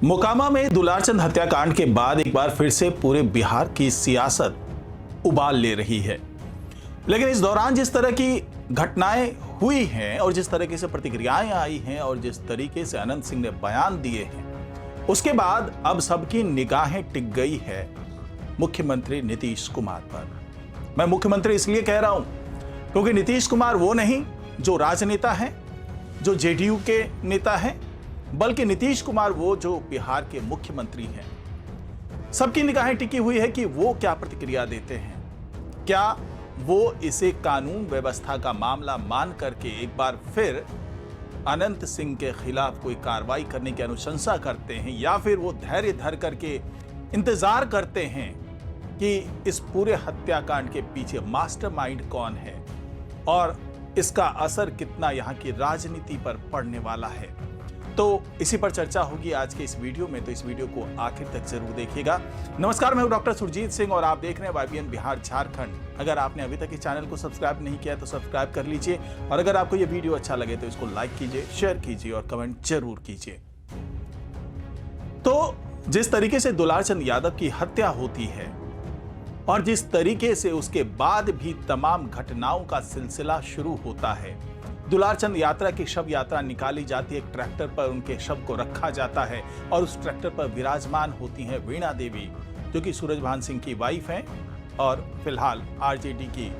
मोकामा में दुलारचंद हत्याकांड के बाद एक बार फिर से पूरे बिहार की सियासत उबाल ले रही है। लेकिन इस दौरान जिस तरह की घटनाएं हुई हैं और जिस तरीके से प्रतिक्रियाएं आई हैं और जिस तरीके से अनंत सिंह ने बयान दिए हैं, उसके बाद अब सबकी निगाहें टिक गई है मुख्यमंत्री नीतीश कुमार पर। मैं मुख्यमंत्री इसलिए कह रहा हूं क्योंकि नीतीश कुमार वो नहीं जो राजनेता हैं, जो जेडीयू के नेता हैं, बल्कि नीतीश कुमार वो जो बिहार के मुख्यमंत्री हैं। सबकी निगाहें टिकी हुई है कि वो क्या प्रतिक्रिया देते हैं। क्या वो इसे कानून व्यवस्था का मामला मान करके एक बार फिर अनंत सिंह के खिलाफ कोई कार्रवाई करने की अनुशंसा करते हैं, या फिर वो धैर्य धर करके इंतजार करते हैं कि इस पूरे हत्याकांड के पीछे मास्टरमाइंड कौन है और इसका असर कितना यहां की राजनीति पर पड़ने वाला है। तो इसी पर चर्चा होगी आज के इस वीडियो में, तो इस वीडियो को आखिर तक जरूर देखिएगा। नमस्कार, मैं हूं डॉक्टर सुरजीत सिंह और आप देख रहे हैं YBN बिहार झारखंड। अगर आपने अभी तक इस चैनल को सब्सक्राइब नहीं किया तो सब्सक्राइब कर लीजिए, और अगर आपको यह वीडियो अच्छा लगे तो इसको लाइक कीजिए, शेयर कीजिए और कमेंट जरूर कीजिए। तो जिस तरीके से दुलारचंद यादव की हत्या होती है और जिस तरीके से उसके बाद भी तमाम घटनाओं का सिलसिला शुरू होता है, दुलारचंद यात्रा की शव यात्रा निकाली जाती है, एक ट्रैक्टर पर उनके शव को रखा जाता है और उस ट्रैक्टर पर विराजमान होती हैं वीणा देवी, जो कि सूरजभान सिंह की वाइफ हैं और फिलहाल आरजेडी की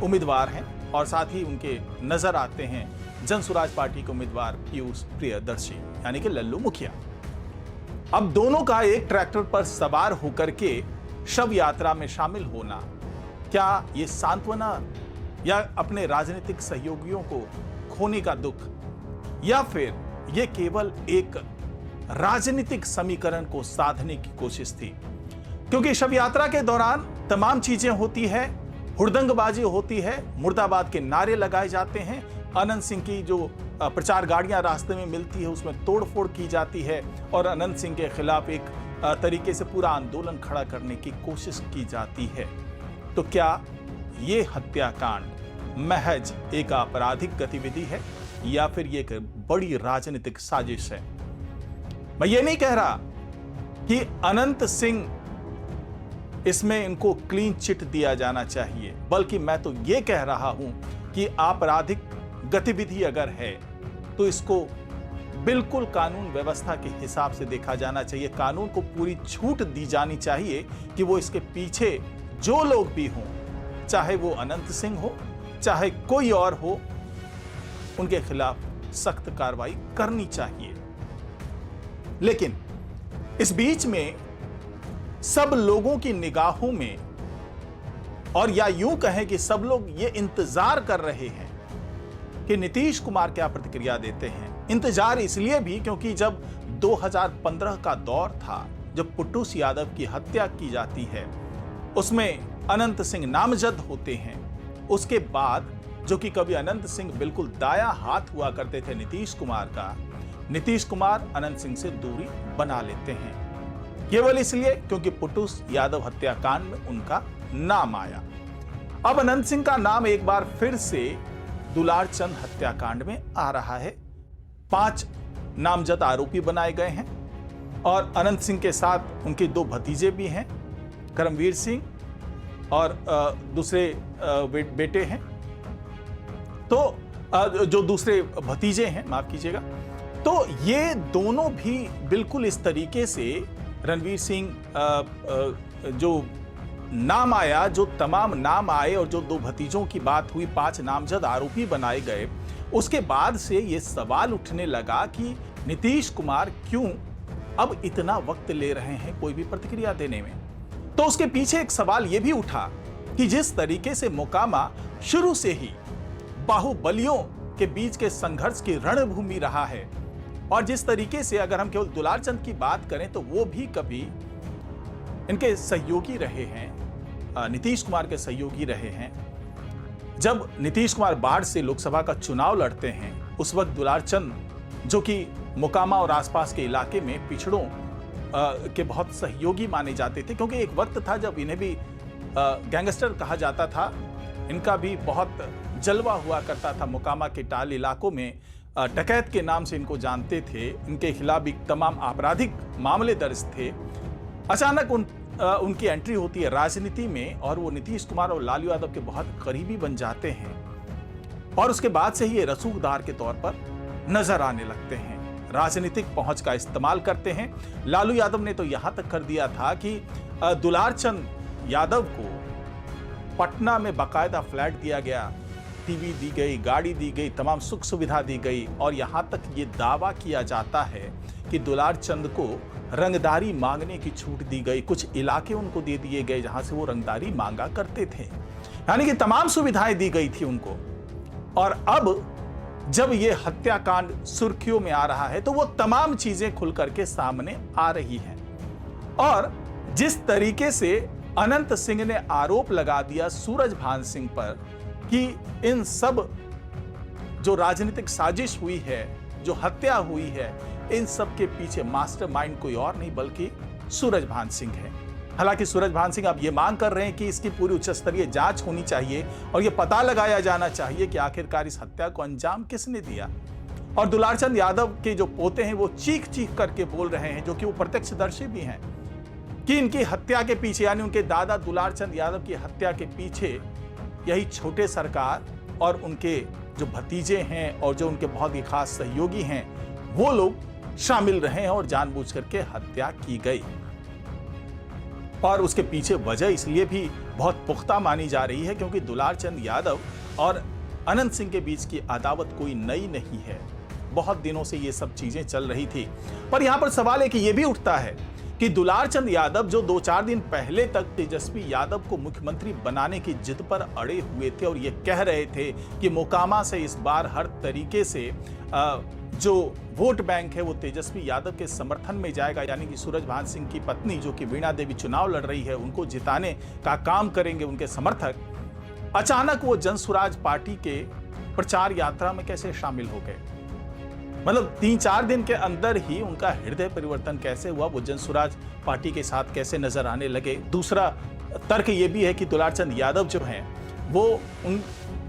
उम्मीदवार हैं, और साथ ही उनके नजर आते हैं जनसुराज पार्टी के उम्मीदवार पीयूष प्रियदर्शी यानी कि लल्लू मुखिया। अब दोनों का एक ट्रैक्टर पर सवार होकर के शव यात्रा में शामिल होना, क्या ये सांत्वना या अपने राजनीतिक सहयोगियों को खोने का दुख, या फिर यह केवल एक राजनीतिक समीकरण को साधने की कोशिश थी? क्योंकि शव यात्रा के दौरान तमाम चीजें होती है, हुड़दंगबाजी होती है, मुर्दाबाद के नारे लगाए जाते हैं, अनंत सिंह की जो प्रचार गाड़ियां रास्ते में मिलती है उसमें तोड़फोड़ की जाती है और अनंत सिंह के खिलाफ एक तरीके से पूरा आंदोलन खड़ा करने की कोशिश की जाती है। तो क्या ये हत्याकांड महज एक आपराधिक गतिविधि है या फिर ये एक बड़ी राजनीतिक साजिश है? मैं ये नहीं कह रहा कि अनंत सिंह इसमें इनको क्लीन चिट दिया जाना चाहिए, बल्कि मैं तो ये कह रहा हूं कि आपराधिक गतिविधि अगर है तो इसको बिल्कुल कानून व्यवस्था के हिसाब से देखा जाना चाहिए। कानून को पूरी छूट दी जानी चाहिए कि वो इसके पीछे जो लोग भी हों, चाहे वो अनंत सिंह हो चाहे कोई और हो, उनके खिलाफ सख्त कार्रवाई करनी चाहिए। लेकिन इस बीच में सब लोगों की निगाहों में, और या यूं कहें कि सब लोग ये इंतजार कर रहे हैं कि नीतीश कुमार क्या प्रतिक्रिया देते हैं। इंतजार इसलिए भी क्योंकि जब 2015 का दौर था, जब पुट्टूस यादव की हत्या की जाती है, उसमें अनंत सिंह नामजद होते हैं। उसके बाद जो कि कभी अनंत सिंह बिल्कुल दाया हाथ हुआ करते थे नीतीश कुमार का, नीतीश कुमार अनंत सिंह से दूरी बना लेते हैं, केवल इसलिए क्योंकि पुट्टूस यादव हत्याकांड में उनका नाम आया। अब अनंत सिंह का नाम एक बार फिर से दुलारचंद हत्याकांड में आ रहा है। 5 नामजद आरोपी बनाए गए हैं और अनंत सिंह के साथ उनके 2 भतीजे भी हैं, करमवीर सिंह और दूसरे बेटे हैं, तो जो दूसरे भतीजे हैं, माफ कीजिएगा। तो ये दोनों भी बिल्कुल इस तरीके से रणवीर सिंह जो नाम आया, जो तमाम नाम आए और जो 2 भतीजों की बात हुई, 5 नामजद आरोपी बनाए गए, उसके बाद से ये सवाल उठने लगा कि नीतीश कुमार क्यों अब इतना वक्त ले रहे हैं कोई भी प्रतिक्रिया देने में। तो उसके पीछे एक सवाल यह भी उठा कि जिस तरीके से मोकामा शुरू से ही बाहुबलियों के बीच के संघर्ष की रणभूमि रहा है, और जिस तरीके से अगर हम केवल दुलारचंद की बात करें तो वो भी कभी इनके सहयोगी रहे हैं, नीतीश कुमार के सहयोगी रहे हैं। जब नीतीश कुमार बाढ़ से लोकसभा का चुनाव लड़ते हैं, उस वक्त दुलारचंद जो कि मोकामा और आसपास के इलाके में पिछड़ों के बहुत सहयोगी माने जाते थे, क्योंकि एक वक्त था जब इन्हें भी गैंगस्टर कहा जाता था। इनका भी बहुत जलवा हुआ करता था मोकामा के टाल इलाकों में डकैत के नाम से इनको जानते थे, इनके खिलाफ भी तमाम आपराधिक मामले दर्ज थे। अचानक उनकी एंट्री होती है राजनीति में और वो नीतीश कुमार और लालू यादव के बहुत करीबी बन जाते हैं और उसके बाद से ही ये रसूखदार के तौर पर नजर आने लगते हैं। राजनीतिक पहुंच का इस्तेमाल करते हैं। लालू यादव ने तो यहां तक कर दिया था कि दुलारचंद यादव को पटना में बाकायदा फ्लैट दिया गया, टीवी दी गई, गाड़ी दी गई, तमाम सुख सुविधा दी गई और यहां तक ये दावा किया जाता है कि दुलारचंद को रंगदारी मांगने की छूट दी गई। कुछ इलाके उनको दे दिए गए जहां से वो रंगदारी मांगा करते थे, यानी कि तमाम सुविधाएं दी गई थी उनको। और अब जब ये हत्याकांड सुर्खियों में आ रहा है तो वो तमाम चीजें खुल करके सामने आ रही हैं। और जिस तरीके से अनंत सिंह ने आरोप लगा दिया सूरजभान सिंह पर कि इन सब जो राजनीतिक साजिश हुई है, जो हत्या हुई है, इन सब के पीछे मास्टरमाइंड कोई और नहीं बल्कि सूरजभान सिंह है। हालांकि सूरजभान सिंह अब ये मांग कर रहे हैं कि इसकी पूरी उच्च स्तरीय जांच होनी चाहिए और यह पता लगाया जाना चाहिए कि आखिरकार इस हत्या को अंजाम किसने दिया। और दुलारचंद यादव के जो पोते हैं वो चीख चीख करके बोल रहे हैं, जो कि वो प्रत्यक्षदर्शी भी हैं, कि इनकी हत्या के पीछे, यानी उनके दादा दुलारचंद यादव की हत्या के पीछे यही छोटे सरकार और उनके जो भतीजे हैं और जो उनके बहुत ही खास सहयोगी हैं वो लोग शामिल रहे हैं और जानबूझ करके हत्या की गई। और उसके पीछे वजह इसलिए भी बहुत पुख्ता मानी जा रही है क्योंकि दुलारचंद यादव और अनंत सिंह के बीच की अदावत कोई नई नहीं है, बहुत दिनों से ये सब चीजें चल रही थी। पर यहां पर सवाल है कि यह भी उठता है कि दुलारचंद यादव जो 2-4 दिन पहले तक तेजस्वी यादव को मुख्यमंत्री बनाने की जिद पर अड़े हुए थे और ये कह रहे थे कि मोकामा से इस बार हर तरीके से जो वोट बैंक है वो तेजस्वी यादव के समर्थन में जाएगा, यानी कि सूरजभान सिंह की पत्नी जो कि वीणा देवी चुनाव लड़ रही है उनको जिताने का काम करेंगे उनके समर्थक, अचानक वो जनसुराज पार्टी के प्रचार यात्रा में कैसे शामिल हो गए। मतलब 3-4 दिन के अंदर ही उनका हृदय परिवर्तन कैसे हुआ, वो जनसुराज पार्टी के साथ कैसे नजर आने लगे। दूसरा तर्क ये भी है कि दुलारचंद यादव जो हैं वो उन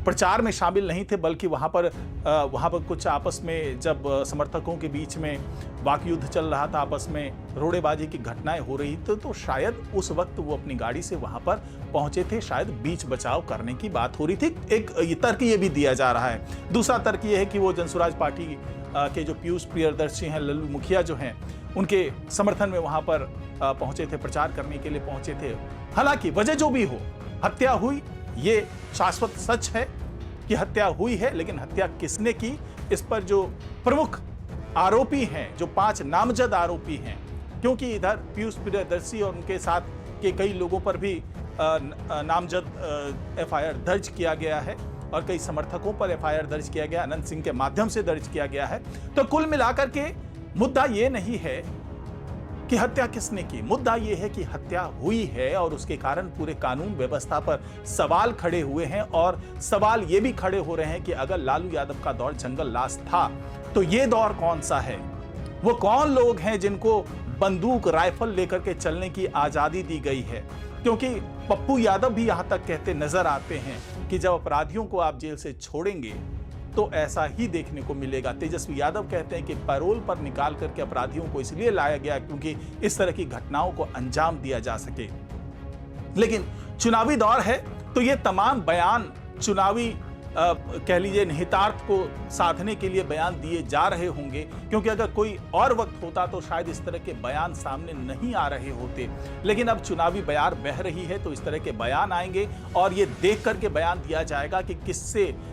प्रचार में शामिल नहीं थे, बल्कि वहां पर कुछ आपस में जब समर्थकों के बीच में वाक युद्ध चल रहा था, आपस में रोड़ेबाजी की घटनाएं हो रही थी, तो शायद उस वक्त वो अपनी गाड़ी से वहां पर पहुंचे थे, शायद बीच बचाव करने की बात हो रही थी। एक तर्क ये भी दिया जा रहा है। दूसरा तर्क ये है कि वो जनसुराज पार्टी के जो पीयूष प्रियदर्शी हैं, लल्लू मुखिया जो हैं, उनके समर्थन में वहां पर पहुंचे थे, प्रचार करने के लिए पहुंचे थे। हालांकि वजह जो भी हो, हत्या हुई, ये शाश्वत सच है कि हत्या हुई है, लेकिन हत्या किसने की, इस पर जो प्रमुख आरोपी हैं, जो 5 नामजद आरोपी हैं, क्योंकि इधर पीयूष प्रियदर्शी और उनके साथ के कई लोगों पर भी नामजद एफआईआर दर्ज किया गया है और कई समर्थकों पर एफआईआर दर्ज किया गया, अनंत सिंह के माध्यम से दर्ज किया गया है। तो कुल मिलाकर के मुद्दा ये नहीं है कि हत्या किसने की, मुद्दा यह है कि हत्या हुई है और उसके कारण पूरे कानून व्यवस्था पर सवाल खड़े हुए हैं। और सवाल ये भी खड़े हो रहे हैं कि अगर लालू यादव का दौर जंगल राज था तो ये दौर कौन सा है, वो कौन लोग हैं जिनको बंदूक राइफल लेकर के चलने की आजादी दी गई है। क्योंकि पप्पू यादव भी यहां तक कहते नजर आते हैं कि जब अपराधियों को आप जेल से छोड़ेंगे तो ऐसा ही देखने को मिलेगा। तेजस्वी यादव कहते हैं कि पैरोल पर निकाल करके अपराधियों को इसलिए लाया गया क्योंकि इस तरह की घटनाओं को अंजाम दिया जा सके। लेकिन चुनावी दौर है तो ये तमाम बयान चुनावी कह लीजिए निहितार्थ को साधने के लिए बयान दिए जा रहे होंगे, क्योंकि अगर कोई और वक्त होता तो शायद इस तरह के बयान सामने नहीं आ रहे होते। लेकिन अब चुनावी बयार बह रही है तो इस तरह के बयान आएंगे और ये देख करके बयान दिया जाएगा कि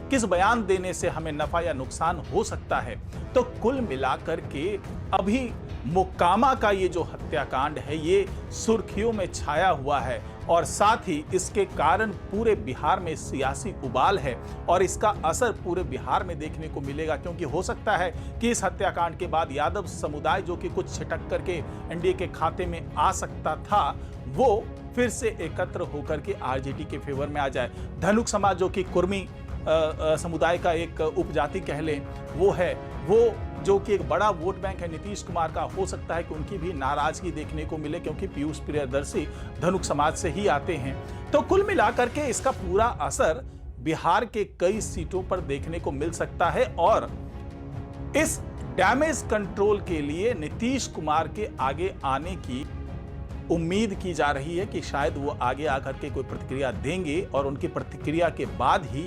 किस बयान देने से हमें नफा या नुकसान हो सकता है। तो कुल मिलाकर के अभी मोकामा का ये जो हत्याकांड है ये सुर्खियों में छाया हुआ है और साथ ही इसके कारण पूरे बिहार में सियासी उबाल है और इसका असर पूरे बिहार में देखने को मिलेगा। क्योंकि हो सकता है कि इस हत्याकांड के बाद यादव समुदाय जो कि कुछ छिटक करके एनडीए के खाते में आ सकता था, वो फिर से एकत्र होकर के आरजेडी के फेवर में आ जाए। धनुक समाज जो कि कुर्मी समुदाय का एक उपजाति कह लें, वो जो कि एक बड़ा वोट बैंक है नीतीश कुमार का, हो सकता है कि उनकी भी नाराजगी देखने को मिले क्योंकि पीयूष प्रियदर्शी धनुक समाज से ही आते हैं। तो कुल मिलाकर के इसका पूरा असर बिहार के कई सीटों पर देखने को मिल सकता है और इस डैमेज कंट्रोल के लिए नीतीश कुमार के आगे आने की उम्मीद की जा रही है कि शायद वो आगे आकर के कोई प्रतिक्रिया देंगे और उनकी प्रतिक्रिया के बाद ही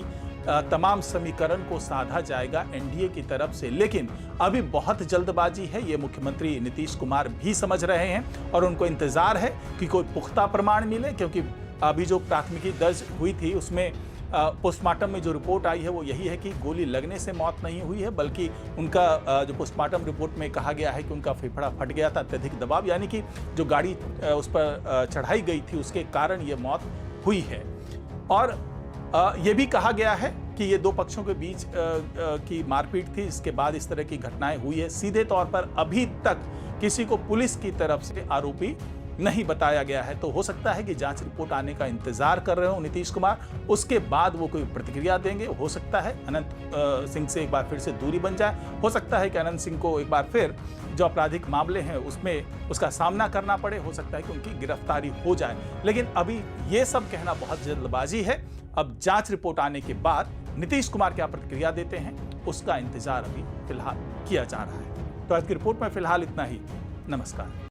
तमाम समीकरण को साधा जाएगा एनडीए की तरफ से। लेकिन अभी बहुत जल्दबाजी है, ये मुख्यमंत्री नीतीश कुमार भी समझ रहे हैं और उनको इंतजार है कि कोई पुख्ता प्रमाण मिले, क्योंकि अभी जो प्राथमिकी दर्ज हुई थी उसमें पोस्टमार्टम में जो रिपोर्ट आई है वो यही है कि गोली लगने से मौत नहीं हुई है, बल्कि उनका जो पोस्टमार्टम रिपोर्ट में कहा गया है कि उनका फेफड़ा फट गया था, अत्यधिक दबाव, यानी कि जो गाड़ी उस पर चढ़ाई गई थी उसके कारण ये मौत हुई है। और ये भी कहा गया है कि ये दो पक्षों के बीच की मारपीट थी, इसके बाद इस तरह की घटनाएं हुई है। सीधे तौर पर अभी तक किसी को पुलिस की तरफ से आरोपी नहीं बताया गया है, तो हो सकता है कि जांच रिपोर्ट आने का इंतजार कर रहे हो नीतीश कुमार, उसके बाद वो कोई प्रतिक्रिया देंगे। हो सकता है अनंत सिंह से एक बार फिर से दूरी बन जाए, हो सकता है कि अनंत सिंह को एक बार फिर जो आपराधिक मामले हैं उसमें उसका सामना करना पड़े, हो सकता है कि उनकी गिरफ्तारी हो जाए। लेकिन अभी ये सब कहना बहुत जल्दबाजी है। अब जांच रिपोर्ट आने के बाद नीतीश कुमार क्या प्रतिक्रिया देते हैं उसका इंतजार अभी फिलहाल किया जा रहा है। तो आज की रिपोर्ट में फिलहाल इतना ही। नमस्कार।